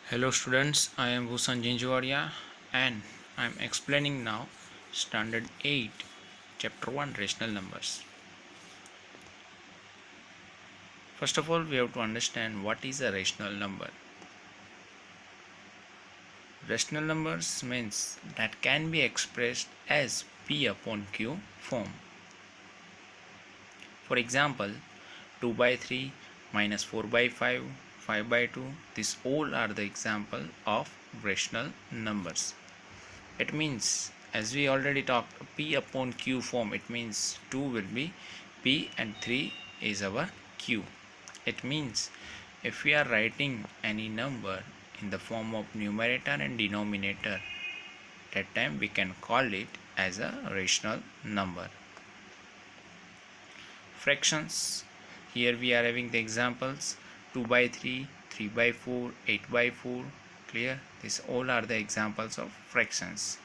Hello students, I am Bhusan Jinjwaria and I am explaining now Standard 8 Chapter 1 Rational Numbers. First of all, we have to understand what is a rational number. Rational numbers means that can be expressed as P upon Q form. For example, 2 by 3 minus 4 by 5, 5 by 2, these all are the example of rational numbers. It means, as we already talked, P upon Q form, it means 2 will be P and 3 is our Q. It means if we are writing any number in the form of numerator and denominator, that time we can call it as a rational number. Fractions, here we are having the examples 2 by 3, 3 by 4, 8 by 4. Clear? These all are the examples of fractions,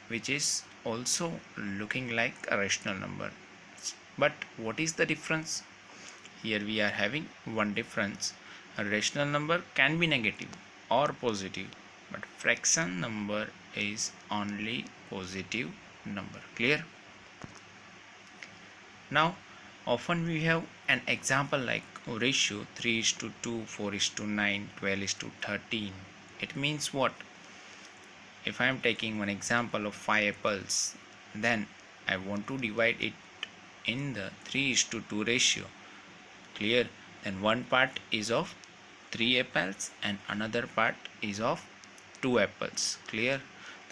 which is also looking like a rational number. But what is the difference? Here we are having one difference. A rational number can be negative or positive, but fraction number is only positive number. Clear? Now often we have an example like ratio 3 is to 2, 4 is to 9, 12 is to 13. It means what? If I am taking one example of 5 apples, then I want to divide it in the 3 is to 2 ratio. Clear? Then one part is of 3 apples and another part is of 2 apples. Clear?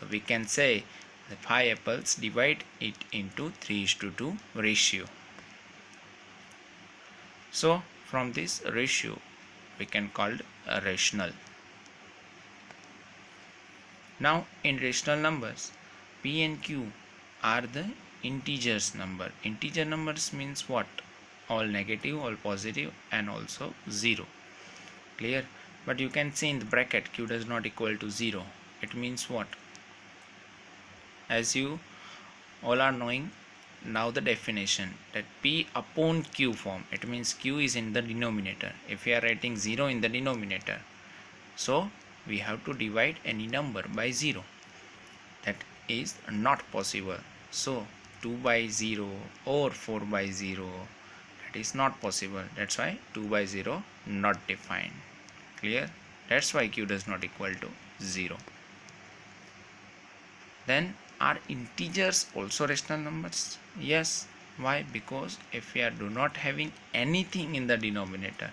So we can say the 5 apples, divide it into 3 is to 2 ratio. So from this ratio we can call a rational. Now in rational numbers, P and Q are the integers number. Integer numbers means what? All negative, all positive and also 0. Clear? But you can see in the bracket Q does not equal to 0. It means what? As you all are knowing now the definition that P upon Q form, it means Q is in the denominator. If we are writing 0 in the denominator, so we have to divide any number by 0. That is not possible. So 2 by 0 or 4 by 0, that is not possible. That's why 2 by 0 not defined. Clear? That's why Q does not equal to 0. Then are integers also rational numbers? Yes. Why? Because if we are do not having anything in the denominator,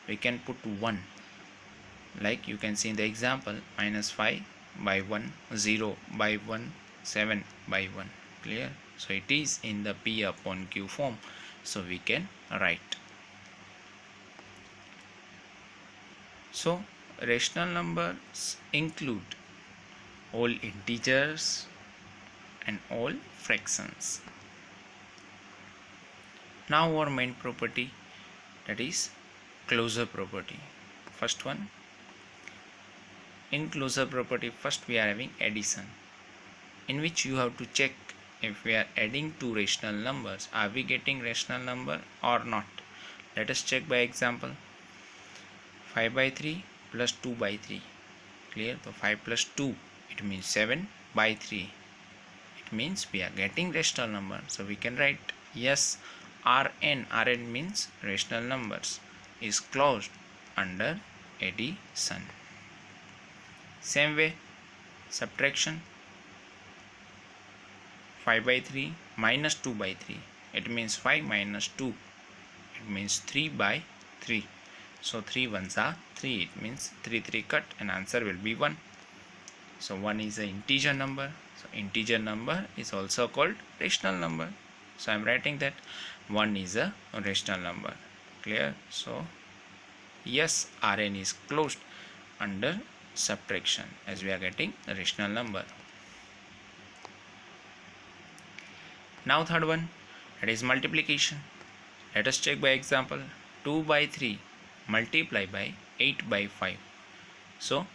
we can put 1. Like you can see in the example, minus 5 by 1, 0 by 1, 7 by 1. Clear? So it is in the P upon Q form, so we can write. So rational numbers include all integers and all fractions. Now our main property, that is closure property. First one, in closure property, first we are having addition, in which you have to check if we are adding two rational numbers, are we getting rational number or not. Let us check by example. 5 by 3 plus 2 by 3. Clear? So 5 plus 2, it means 7 by 3. It means we are getting rational number. So we can write yes, Rn means rational numbers, is closed under addition. Same way, subtraction. 5 by 3 minus 2 by 3. It means 5 minus 2. It means 3 by 3. So 3 ones are 3. It means 3 cut and answer will be 1. So 1 is an integer number. So integer number is also called rational number. So I am writing that 1 is a rational number. Clear? So yes, Rn is closed under subtraction, as we are getting a rational number. Now third one, that is multiplication. Let us check by example. 2 by 3 multiply by 8 by 5. So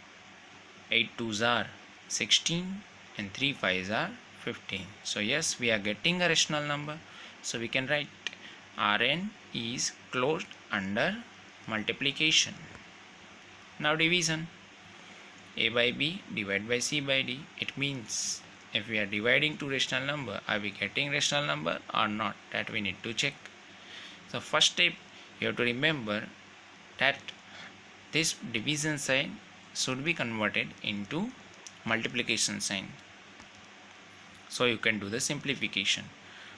8 2s are 16 and 3 5s are 15. So yes, we are getting a rational number. So we can write Rn is closed under multiplication. Now division. a by b divided by c by d. It means if we are dividing two rational number, are we getting rational number or not? That we need to check. So first step, you have to remember that this division sign should be converted into multiplication sign. So you can do the simplification.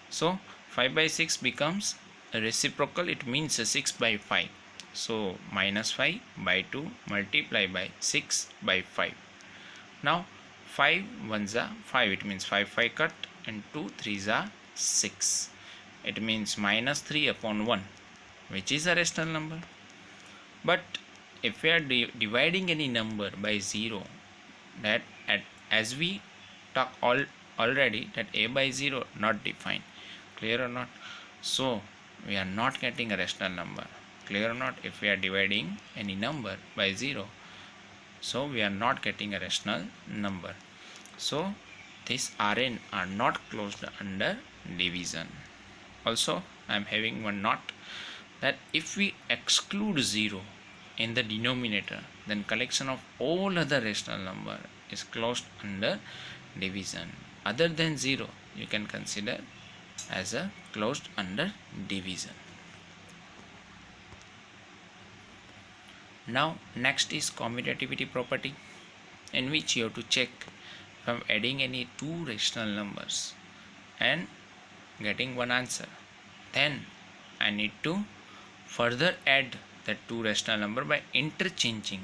So 5 by 6 becomes a reciprocal, it means 6 by 5. So minus 5 by 2 multiply by 6 by 5. Now 5 ones are 5, it means 5 5 cut, and 2 3s are 6. It means minus 3 upon 1, which is a rational number. But if we are dividing any number by 0, that as we talk already that a by 0 not defined, clear or not? So we are not getting a rational number, clear or not? If we are dividing any number by 0, so we are not getting a rational number. So these Rn are not closed under division. Also I am having one note that if we exclude 0 in the denominator, then collection of all other rational number is closed under division. Other than 0 you can consider as a closed under division. Now next is commutativity property, in which you have to check if I am adding any two rational numbers and getting one answer, then I need to further add that two rational number by interchanging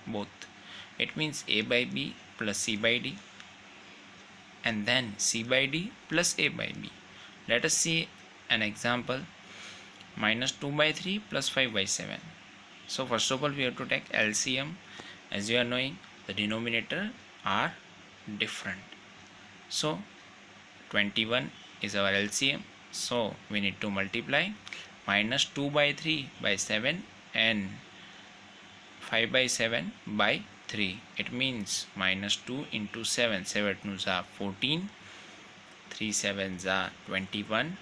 both. It means a by b plus c by d, and then c by d plus a by b. Let us see an example. Minus 2 by 3 plus 5 by 7. So first of all we have to take LCM. As you are knowing, the denominator are different. So 21 is our LCM. So we need to multiply minus 2 by 3 by 7 and 5 by 7 by 3. It means minus 2 into 7. 7 2s are 14. 3 7s are 21.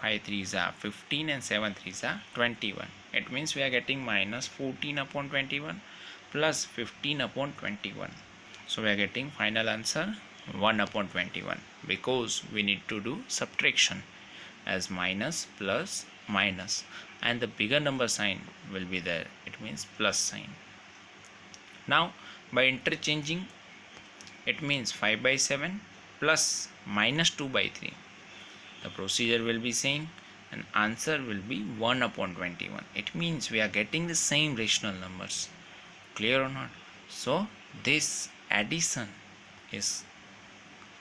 5 3s are 15 and 7 3s are 21. It means we are getting minus 14 upon 21 plus 15 upon 21. So we are getting final answer 1 upon 21, because we need to do subtraction as minus plus minus, and the bigger number sign will be there. It means plus sign. Now by interchanging, it means 5 by 7 plus minus 2 by 3. The procedure will be same and answer will be 1 upon 21. It means we are getting the same rational numbers, clear or not? So this addition is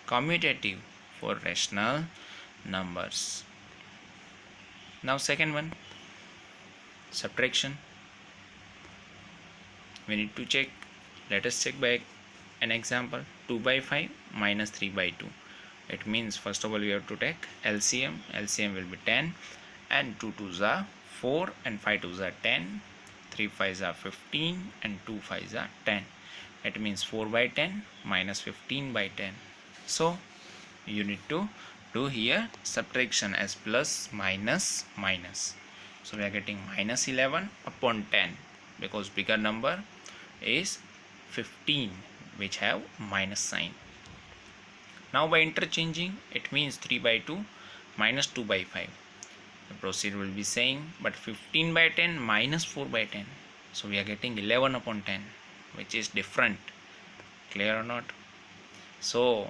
commutative for rational numbers. Now second one, subtraction. We need to check. Let us check by an example. 2 by 5 minus 3 by 2. It means first of all we have to take LCM. LCM will be 10, and 2 2s are 4 and 5 2s are 10. 3 5s are 15 and 2 5s are 10. It means 4 by 10 minus 15 by 10. So you need to do here subtraction as plus minus minus. So we are getting minus 11 upon 10, because bigger number is 15, which have minus sign. Now by interchanging, it means 3 by 2 minus 2 by 5. The procedure will be saying, but 15 by 10 minus 4 by 10. So we are getting 11 upon 10, which is different, clear or not? So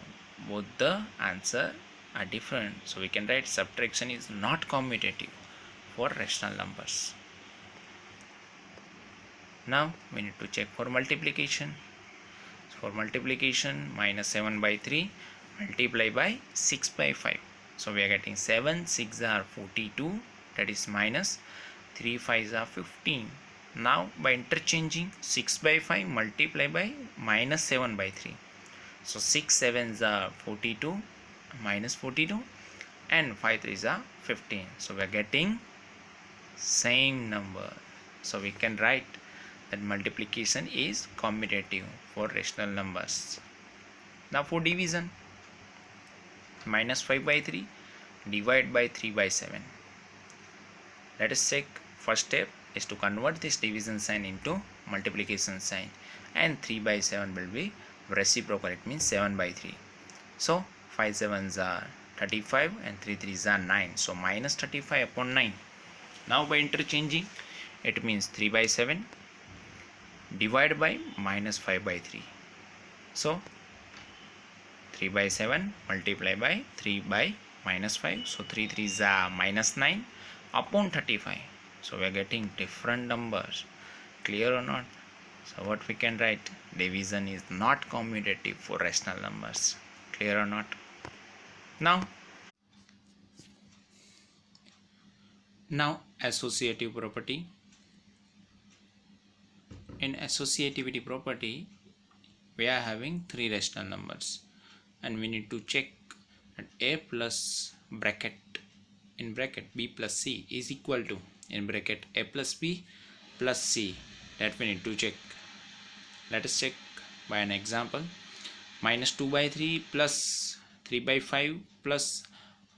both the answer are different. So we can write subtraction is not commutative for rational numbers. Now we need to check for multiplication. For multiplication, minus 7 by 3 multiply by 6 by 5. So we are getting 7 6 are 42, that is minus 3 5s are 15. Now by interchanging, 6 by 5 multiply by minus 7 by 3. So 6 7s are 42 minus 42, and 5 3s are 15. So we are getting same number. So we can write that multiplication is commutative for rational numbers. Now for division, minus 5 by 3 divide by 3 by 7. Let us check. First step is to convert this division sign into multiplication sign, and 3 by 7 will be reciprocal, it means 7 by 3. So 5 sevens are 35 and 3 threes are 9, so minus 35 upon 9. Now by interchanging, it means 3 by 7 divided by minus 5 by 3. So 3 by 7 multiply by 3 by minus 5, so 3 threes are minus 9 upon 35. So we are getting different numbers. Clear or not? So what we can write? Division is not commutative for rational numbers. Clear or not? Now associative property. In associativity property, we are having three rational numbers and we need to check that a plus bracket in bracket b plus c is equal to in bracket a plus b plus c. That we need to check. Let us check by an example. Minus 2 by 3 plus 3 by 5 plus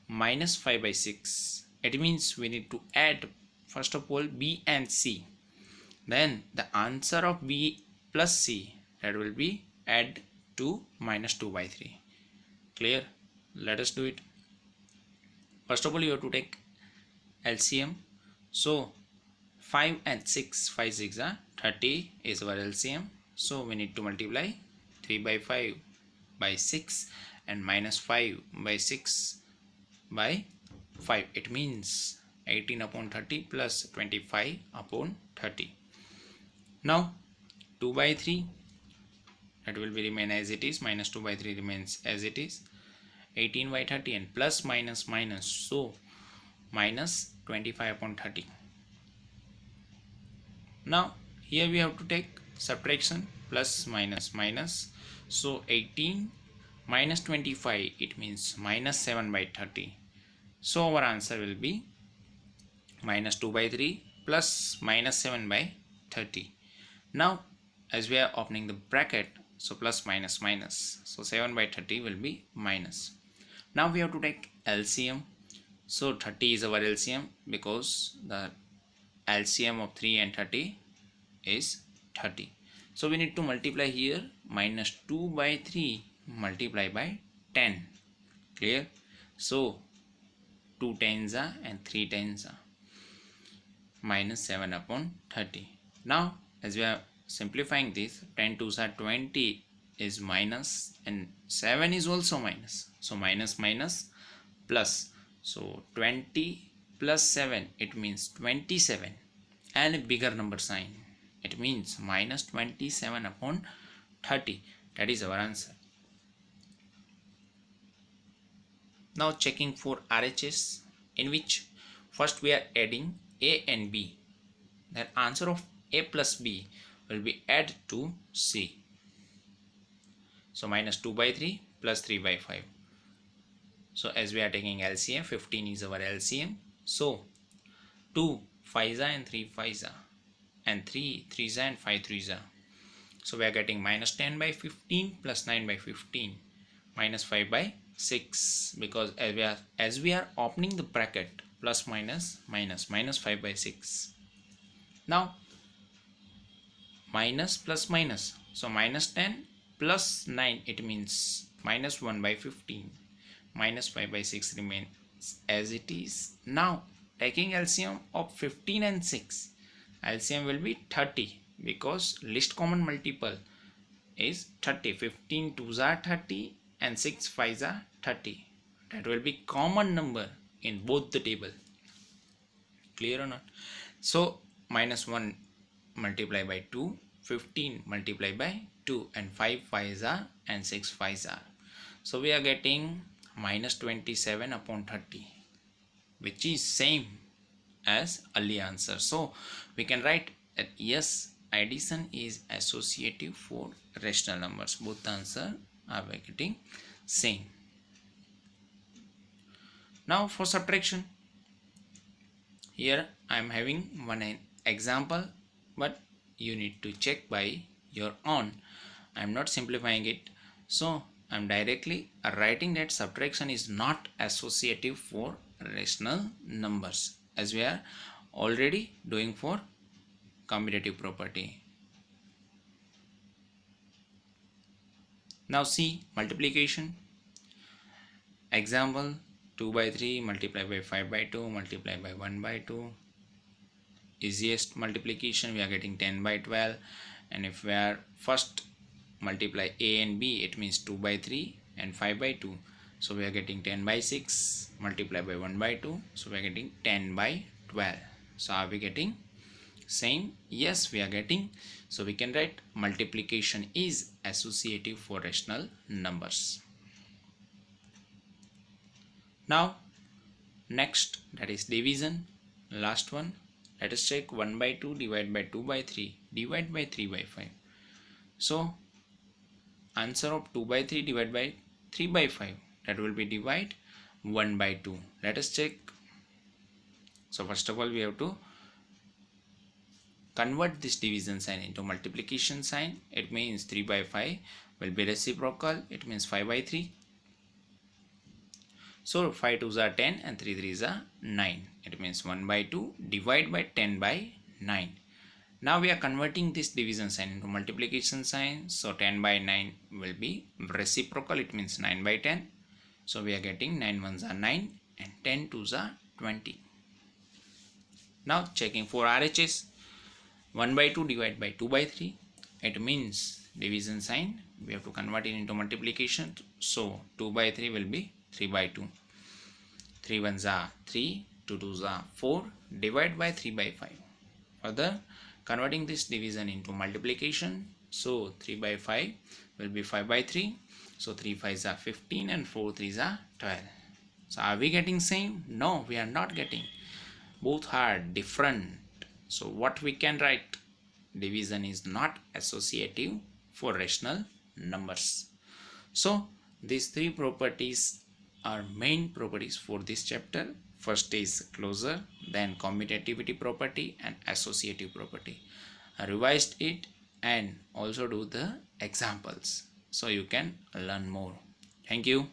minus 5 by 6. It means we need to add first of all b and c. Then the answer of b plus c, that will be add to minus 2 by 3. Clear? Let us do it. First of all, you have to take LCM. So 5 and 6, 5 6 are 30 is our LCM. So we need to multiply 3 by 5 by 6 and minus 5 by 6 by 5. It means 18 upon 30 plus 25 upon 30. Now 2 by 3, that will be remain as it is. Minus 2 by 3 remains as it is. 18 by 30 and plus minus minus, so minus 25 upon 30. Now here we have to take subtraction, plus minus minus, so 18 minus 25, it means minus 7 by 30. So our answer will be minus 2 by 3 plus minus 7 by 30. Now as we are opening the bracket, so plus minus minus, so 7 by 30 will be minus. Now we have to take LCM. So 30 is our LCM because the LCM of 3 and 30 is 30. So we need to multiply here minus 2 by 3 multiply by 10. Clear? So 2 tens are and 3 tens are minus 7 upon 30. Now as we are simplifying this, 10 twos are 20 is minus and 7 is also minus. So minus minus plus. So 20 plus 7, it means 27 and a bigger number sign. It means minus 27 upon 30. That is our answer. Now checking for RHS, in which first we are adding A and B. Then answer of A plus B will be add to C. So minus 2 by 3 plus 3 by 5. So as we are taking LCM, 15 is our LCM. So 2 5s and 3 5s and 3 3s and 5 3s. So we are getting minus 10 by 15 plus 9 by 15 minus 5 by 6, because as we are opening the bracket, plus minus minus, minus 5 by 6. Now minus plus minus, so minus 10 plus 9, it means minus 1 by 15, minus 5 by 6 remains as it is. Now taking LCM of 15 and 6, LCM will be 30 because least common multiple is 30. 15 2s are 30 and 6 5s are 30. That will be common number in both the table. Clear or not? So minus 1 multiply by 2, 15 multiply by 2, and 5 5s are and 6 5s are. So we are getting minus 27 upon 30, which is same as early answer. So we can write that yes, addition is associative for rational numbers. Both the answer are getting same. Now for subtraction, here I am having one example, but you need to check by your own. I am not simplifying it, so I am directly writing that subtraction is not associative for rational numbers, as we are already doing for commutative property. Now see multiplication. Example, 2 by 3 multiplied by 5 by 2 multiplied by 1 by 2. Easiest multiplication, we are getting 10 by 12. And if we are first multiply a and b, it means 2 by 3 and 5 by 2. So we are getting 10 by 6 multiplied by 1 by 2. So we are getting 10 by 12. So are we getting same? Yes, we are getting. So we can write multiplication is associative for rational numbers. Now next, that is division, last one. Let us check 1 by 2 divided by 2 by 3 divided by 3 by 5. So answer of 2 by 3 divided by 3 by 5, that will be divide 1 by 2. Let us check. So first of all, we have to convert this division sign into multiplication sign. It means 3 by 5 will be reciprocal. It means 5 by 3. So 5 2s are 10 and 3 3s are 9. It means 1 by 2 divide by 10 by 9. Now we are converting this division sign into multiplication sign. So 10 by 9 will be reciprocal. It means 9 by 10. So we are getting 9 1s are 9 and 10 2s are 20. Now checking for RHS. 1 by 2 divided by 2 by 3. It means division sign. We have to convert it into multiplication. So 2 by 3 will be 3 by 2. 3 1s are 3. 2 2s are 4. Divide by 3 by 5. Further, converting this division into multiplication. So 3 by 5 will be 5 by 3. So 3 5s are 15 and 4 3s are 12. So are we getting same? No, we are not getting. Both are different. So what we can write? Division is not associative for rational numbers. So these three properties are main properties for this chapter. First is closure, then commutativity property and associative property. I revised it and also do the examples so you can learn more. Thank you.